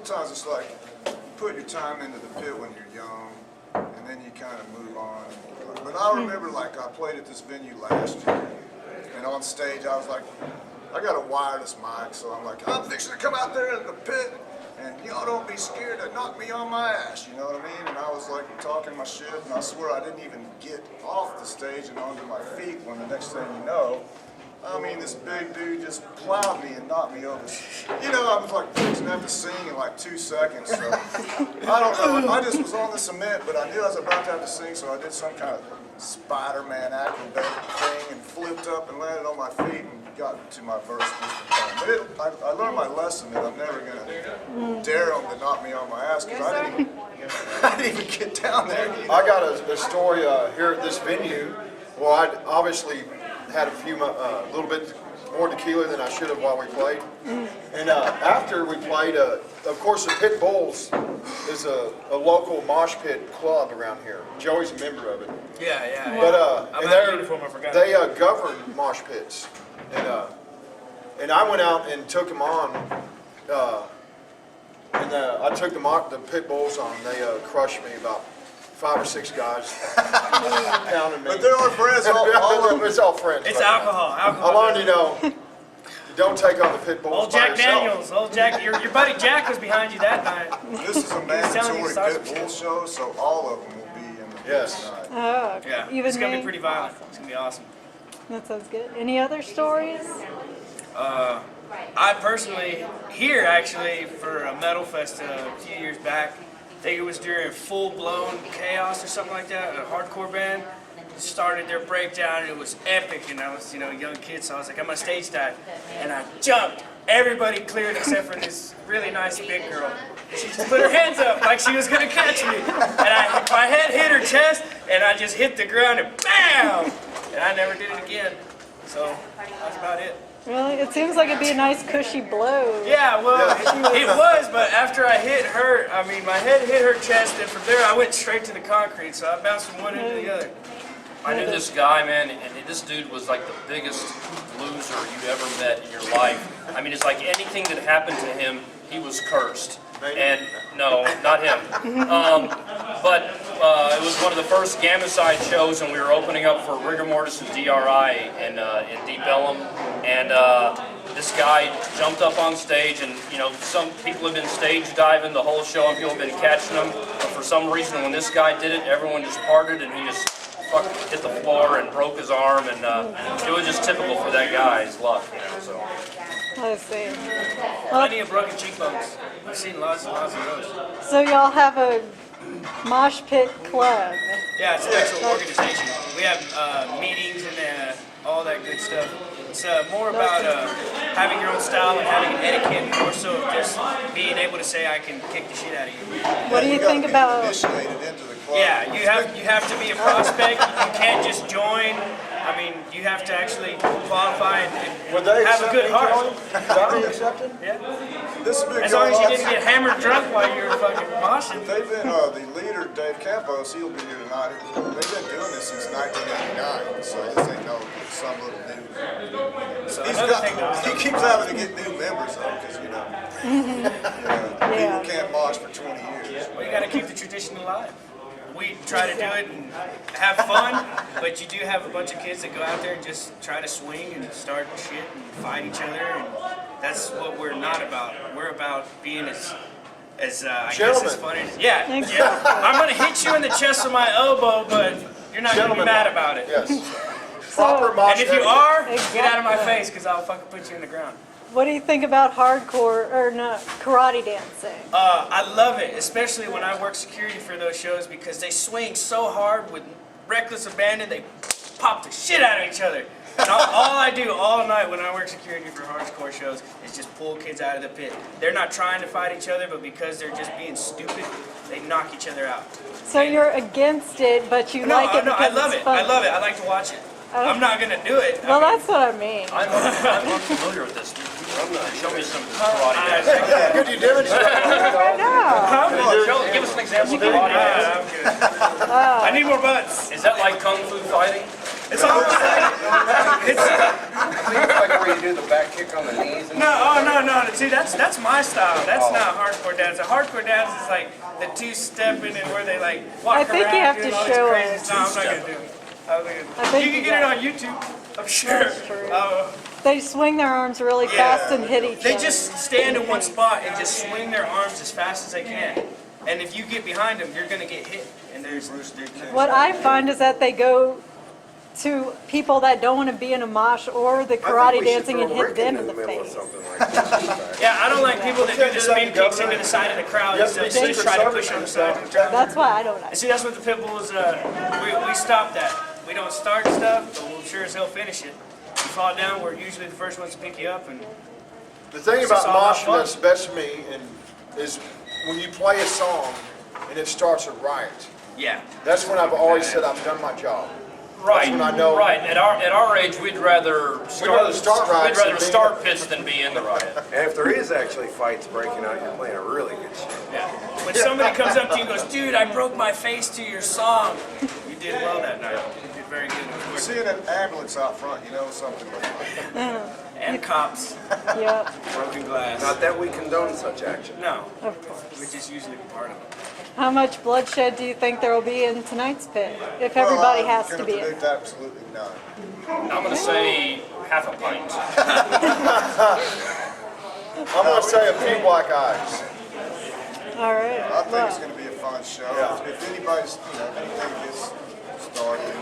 sometimes it's like you put your time into the pit when you're young, and then you kind of move on. But I remember, like, I played at this venue last year, and on stage I was like, I got a wireless mic, so I'm like, I'm fixing to come out there in the pit, and y'all don't be scared to knock me on my ass, you know what I mean? And I was like talking my shit, and I swear I didn't even get off the stage and onto my feet when the next thing you know, I mean, this big dude just plowed me and knocked me over. You know, I was like fixing to have to sing in like 2 seconds, so I don't know. I just was on the cement, but I knew I was about to have to sing, so I did some kind of Spider-Man acrobatic thing and flipped up and landed on my feet and got to my verse just in time. But I learned my lesson that I'm never going to dare them to knock me on my ass, because I didn't even get down there. You know? I got a story here at this venue. Well, I obviously had a little bit more tequila than I should have while we played. And after we played, of course, the Pit Bulls is a local mosh pit club around here. Joey's a member of it. Yeah. But they govern mosh pits. And I went out and took them on. I took the Pit Bulls on. They crushed me, about 5 or 6 guys pounding me. But they're our friends. It's all friends. It's alcohol. I learned, you know, don't take on the Pit Bulls. Old Jack Daniels. Old Jack. Your buddy Jack was behind you that night. This is a mandatory Pit Bull show, so all of them will be in the pit tonight. Oh, okay. Yeah. Even It's gonna me? be pretty violent. It's gonna be awesome. That sounds good. Any other stories? I personally, here actually, for a metal fest a few years back, I think it was during Full Blown Chaos or something like that, a hardcore band started their breakdown, and it was epic, and I was, you know, a young kid, so I was like, I'm gonna stage dive, and I jumped. Everybody cleared except for this really nice big girl. She just put her hands up like she was gonna catch me, and my head hit her chest, and I just hit the ground, and BAM! And I never did it again, so that's about it. Really? It seems like it'd be a nice cushy blow. Yeah, well, it was, but after I hit her, I mean, my head hit her chest, and from there I went straight to the concrete, so I bounced from one end to the other. I knew this guy, man, and this dude was like the biggest loser you ever met in your life. I mean, it's like anything that happened to him, he was cursed. And no, not him. But it was one of the first Gamacide shows, and we were opening up for Rigor Mortis and DRI in Deep Ellum. And this guy jumped up on stage, and you know, some people have been stage diving the whole show, and people have been catching them. But for some reason, when this guy did it, everyone just parted, and he just fucking hit the floor and broke his arm, and it was just typical for that guy's luck, you know. So. I see. Plenty of broken cheekbones. I've seen lots and lots of those. So y'all have a mosh pit club. Yeah, it's an actual organization. We have meetings and all that good stuff. It's more about having your own style and having an etiquette, more so just being able to say I can kick the shit out of you. What do you think about? Initiated into the club. Yeah, you have to be a prospect. You can't just join. I mean, you have to actually qualify and have a good heart. Would I be accepted? Yeah. This big As long as you guy- didn't get hammered drunk while you were fucking moshing. They've been, the leader, Dave Campos, he'll be here tonight. They've been doing this since 1989, so this ain't no some little new. So another thing though, He keeps having to get new members though, because Yeah. people can't mosh for 20 years. well, you got to keep the tradition alive. We try to do it and have fun, but you do have a bunch of kids that go out there and just try to swing and start shit and fight each other, and that's what we're not about. We're about being as I guess as fun as yeah. I'm gonna hit you in the chest with my elbow, but you're not gonna be mad about it. Yes. Proper mosh And if you etiquette. are, get out of my face, because I'll fucking put you in the ground. What do you think about hardcore or not karate dancing? I love it, especially when I work security for those shows, because they swing so hard with reckless abandon, they pop the shit out of each other. And all I do all night when I work security for hardcore shows is just pull kids out of the pit. They're not trying to fight each other, but because they're just being stupid, they knock each other out. So you're against it, but you like it because I love it's it. fun. I love it. I like to watch it. I'm not gonna do it. Well, that's what I mean. I'm unfamiliar with this. Show me some karate. Could you demonstrate? Right now. Give us an example of karate. I'm good. I need more butts. Is that like kung fu fighting? It's almost like like where you do the back kick on the knees and No, oh no. See, that's my style. That's not hardcore dance. A hardcore dance is like the two-stepping and where they like walk I think you around have doing to all this show crazy us. stuff. I'm not gonna do it. I think You can get it on YouTube. I'm sure. That's true. They swing their arms really fast and hit each They other. just stand in one spot and just swing their arms as fast as they can. And if you get behind them, you're gonna get hit. And there's What I find is that they go to people that don't want to be in a mosh or the karate dancing and hit them in the face. yeah. I don't like people that do the spin kicks into the side of the crowd Yep, instead of the just Secret try to Service push on the and side stuff. of the crowd. That's why I don't like. See, that's what the pit bulls. We stopped that. We don't start stuff, but we'll sure as hell finish it. You fall down, we're usually the first ones to pick you up. And The thing It's about just all about moshing fun. that's best to me is when you play a song and it starts a riot. yeah, That's when I've always said I've done my job. Right, when I know- right. At our age, we'd rather rather start riots We'd rather than be- start pits than be in the riot. And if there is actually fights breaking out, you're playing a really good show. yeah. When somebody comes up to you and goes, "Dude, I broke my face to your song," you did well that night. You did very good. You see an ambulance out front, you know something was wrong. And cops, Yeah, broken glass. Not that we condone such action. No, of course. which is usually part of it. How much bloodshed do you think there will be in tonight's pit? If everybody has to be I'm in. going to predict absolutely none. I'm gonna say half a pint. I'm gonna say a few black eyes. All right. I think it's Well, going to be a fun show. Yeah. If anybody's, if anything gets started,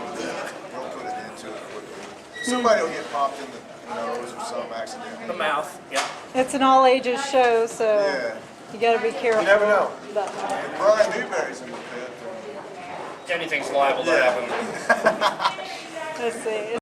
we'll put it into it quickly. Somebody will get popped in the nose or some accident. The mouth, yeah. it's an all ages show, so Yeah. you got to be careful. You never know. But If Brian Newberry's in the pit, Anything's liable to happen. let's see.